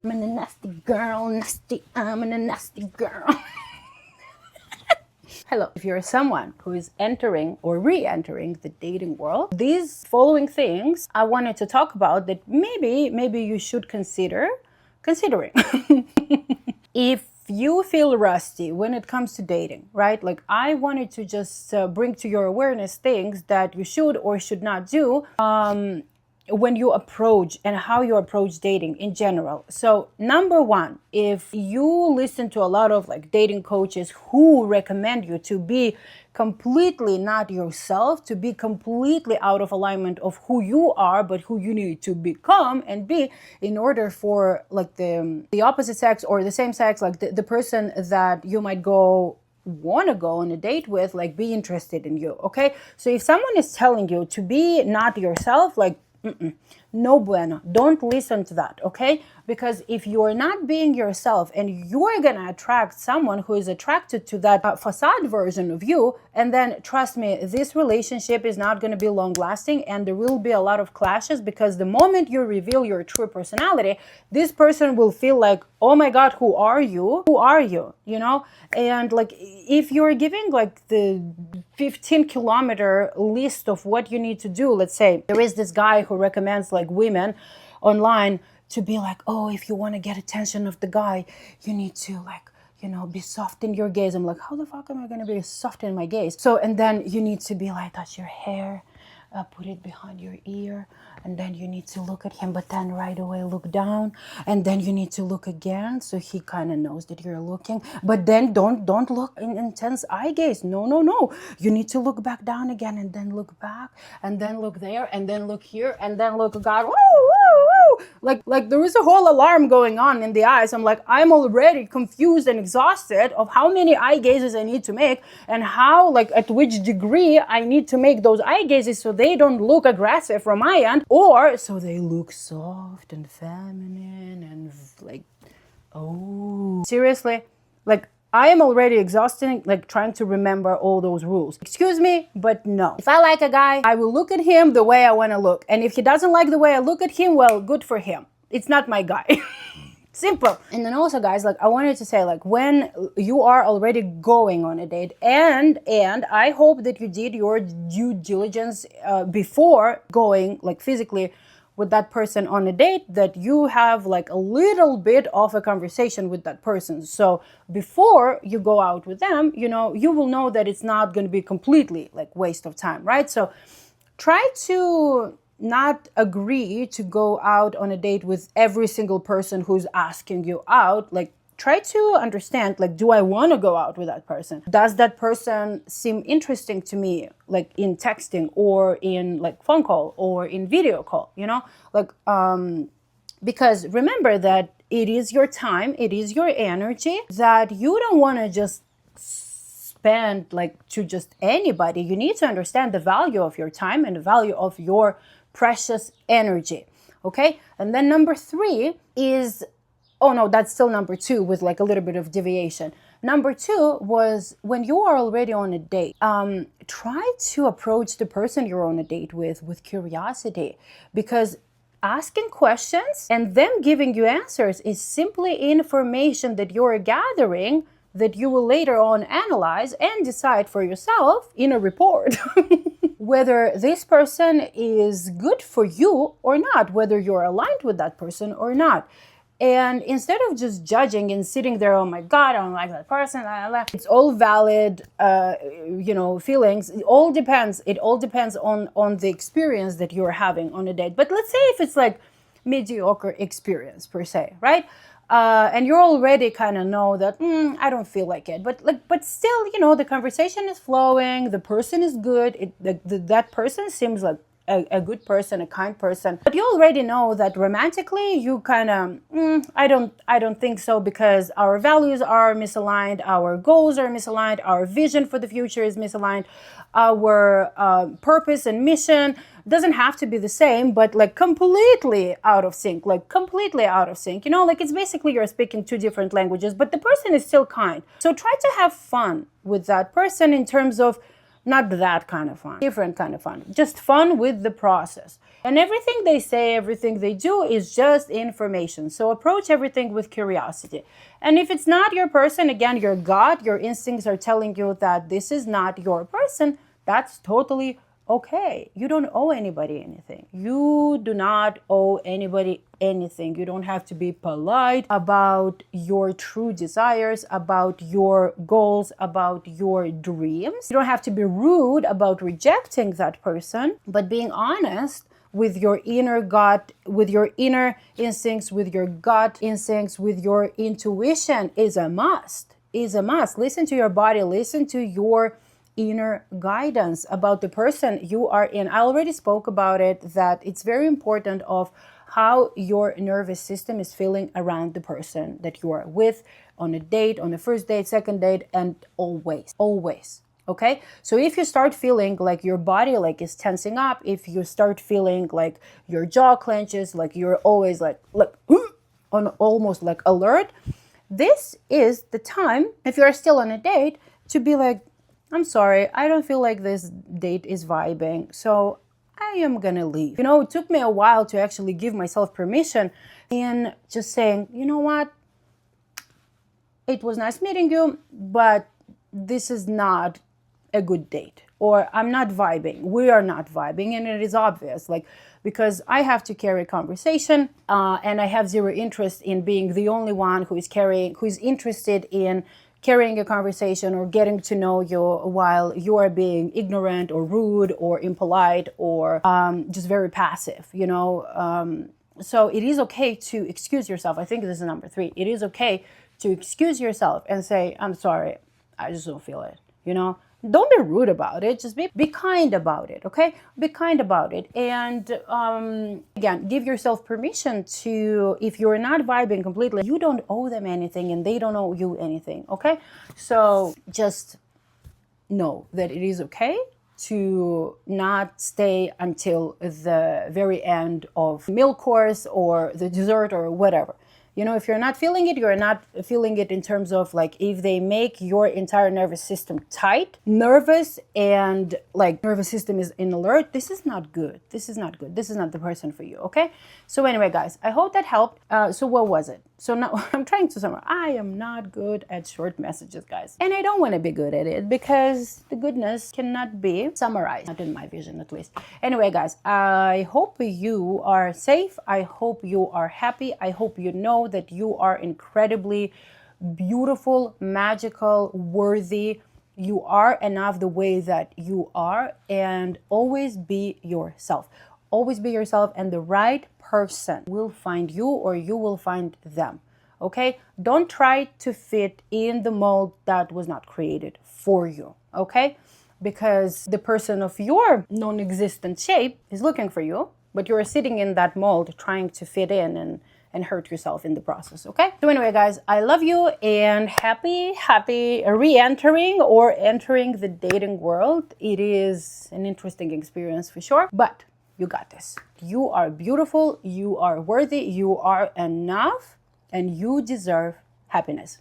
I'm a nasty girl, nasty, I'm a nasty girl. Hello, if you're someone who is entering or re-entering the dating world, these following things I wanted to talk about that maybe you should considering. If you feel rusty when it comes to dating, right? Like I wanted to just bring to your awareness things that you should or should not do when you approach and how you approach dating in general. So number one, if you listen to a lot of like dating coaches who recommend you to be completely not yourself, to be completely out of alignment of who you are, but who you need to become and be in order for like the opposite sex or the same sex, like the person that you might want to go on a date with, like be interested in you. Okay, so if someone is telling you to be not yourself, like no bueno, don't listen to that. Okay, because if you're not being yourself and you're gonna attract someone who is attracted to that facade version of you, and then trust me, this relationship is not gonna be long lasting and there will be a lot of clashes, because the moment you reveal your true personality, this person will feel like, oh my god, who are you, you know? And like if you're giving like the 15-kilometer list of what you need to do, let's say there is this guy who recommends like women online to be like, oh, if you want to get attention of the guy, you need to like, you know, be soft in your gaze. I'm like, how the fuck am I going to be soft in my gaze? So, and then you need to be like, touch your hair, put it behind your ear, and then you need to look at him, but then right away look down, and then you need to look again so he kind of knows that you're looking, but then don't look in intense eye gaze. No, you need to look back down again, and then look back, and then look there, and then look here, and then look, God, woo, woo, woo. Like there is a whole alarm going on in the eyes. I'm like, I'm already confused and exhausted of how many eye gazes I need to make, and how, like, at which degree I need to make those eye gazes so they don't look aggressive from my end, or so they look soft and feminine and like, oh, seriously, like I am already exhausted, like trying to remember all those rules. Excuse me, but no. If I like a guy, I will look at him the way I want to look. And if he doesn't like the way I look at him, well, good for him. It's not my guy. Simple. And then also, guys, like I wanted to say, like when you are already going on a date, and I hope that you did your due diligence before going like physically with that person on a date, that you have like a little bit of a conversation with that person. So before you go out with them, you know, you will know that it's not going to be completely like waste of time, right? So try to not agree to go out on a date with every single person who's asking you out. Like try to understand, like, do I want to go out with that person? Does that person seem interesting to me, like in texting or in like phone call or in video call, you know? Like, because remember that it is your time, it is your energy, that you don't want to just spend like to just anybody. You need to understand the value of your time and the value of your precious energy. Okay? And then number 3 is, oh no, that's still number 2 with like a little bit of deviation. Number 2 was when you are already on a date, try to approach the person you're on a date with curiosity, because asking questions and them giving you answers is simply information that you're gathering that you will later on analyze and decide for yourself in a report whether this person is good for you or not, whether you're aligned with that person or not. And instead of just judging and sitting there, oh my God, I don't like that person, it's all valid, feelings. It all depends on the experience that you're having on a date. But let's say if it's like mediocre experience per se, right? And you already kind of know that I don't feel like it, but still, you know, the conversation is flowing, the person is good, that person seems like a good person, a kind person, but you already know that romantically you kind of I don't think so, because our values are misaligned, our goals are misaligned, our vision for the future is misaligned, our purpose and mission doesn't have to be the same, but like completely out of sync, you know, like it's basically you're speaking 2 different languages, but the person is still kind. So try to have fun with that person, in terms of not that kind of fun, different kind of fun, just fun with the process. And everything they say, everything they do is just information. So approach everything with curiosity. And if it's not your person, again, your gut, your instincts are telling you that this is not your person, that's totally okay. You don't owe anybody anything. You do not owe anybody anything. You don't have to be polite about your true desires, about your goals, about your dreams. You don't have to be rude about rejecting that person, but being honest with your inner gut, with your inner instincts, with your gut instincts, with your intuition is a must. Is a must. Listen to your body, listen to your inner guidance about the person you are in. I already spoke about it, that it's very important of how your nervous system is feeling around the person that you are with on a date, on the first date, second date, and always. Okay, so if you start feeling like your body like is tensing up, if you start feeling like your jaw clenches, like you're always like on almost like alert, this is the time, if you're still on a date, to be like, I'm sorry, I don't feel like this date is vibing, so I am gonna leave. You know, it took me a while to actually give myself permission in just saying, you know what, it was nice meeting you, but this is not a good date, or I'm not vibing, we are not vibing, and it is obvious, like, because I have to carry conversation, and I have zero interest in being the only one who is interested in carrying a conversation or getting to know you while you are being ignorant or rude or impolite or just very passive, you know. So it is okay to excuse yourself. I think this is number 3. It is okay to excuse yourself and say, I'm sorry, I just don't feel it, you know. Don't be rude about it, just be kind about it, okay? Be kind about it. And again, give yourself permission to, if you're not vibing completely, you don't owe them anything and they don't owe you anything, okay? So just know that it is okay to not stay until the very end of meal course or the dessert or whatever. You know, if you're not feeling it, you're not feeling it in terms of like if they make your entire nervous system tight, nervous, and like nervous system is in alert, this is not good. This is not good. This is not the person for you, okay? So anyway, guys, I hope that helped. So what was it? So now I'm trying to summarize. I am not good at short messages, guys. And I don't want to be good at it because the goodness cannot be summarized. Not in my vision, at least. Anyway, guys, I hope you are safe. I hope you are happy. I hope you know that you are incredibly beautiful, magical, worthy. You are enough the way that you are, and always be yourself. Always be yourself, and the right person will find you or you will find them. Okay? Don't try to fit in the mold that was not created for you. Okay? Because the person of your non-existent shape is looking for you, but you're sitting in that mold trying to fit in and hurt yourself in the process, okay? So anyway, guys, I love you and happy re-entering or entering the dating world. It is an interesting experience for sure, but you got this. You are beautiful, you are worthy, you are enough, and you deserve happiness.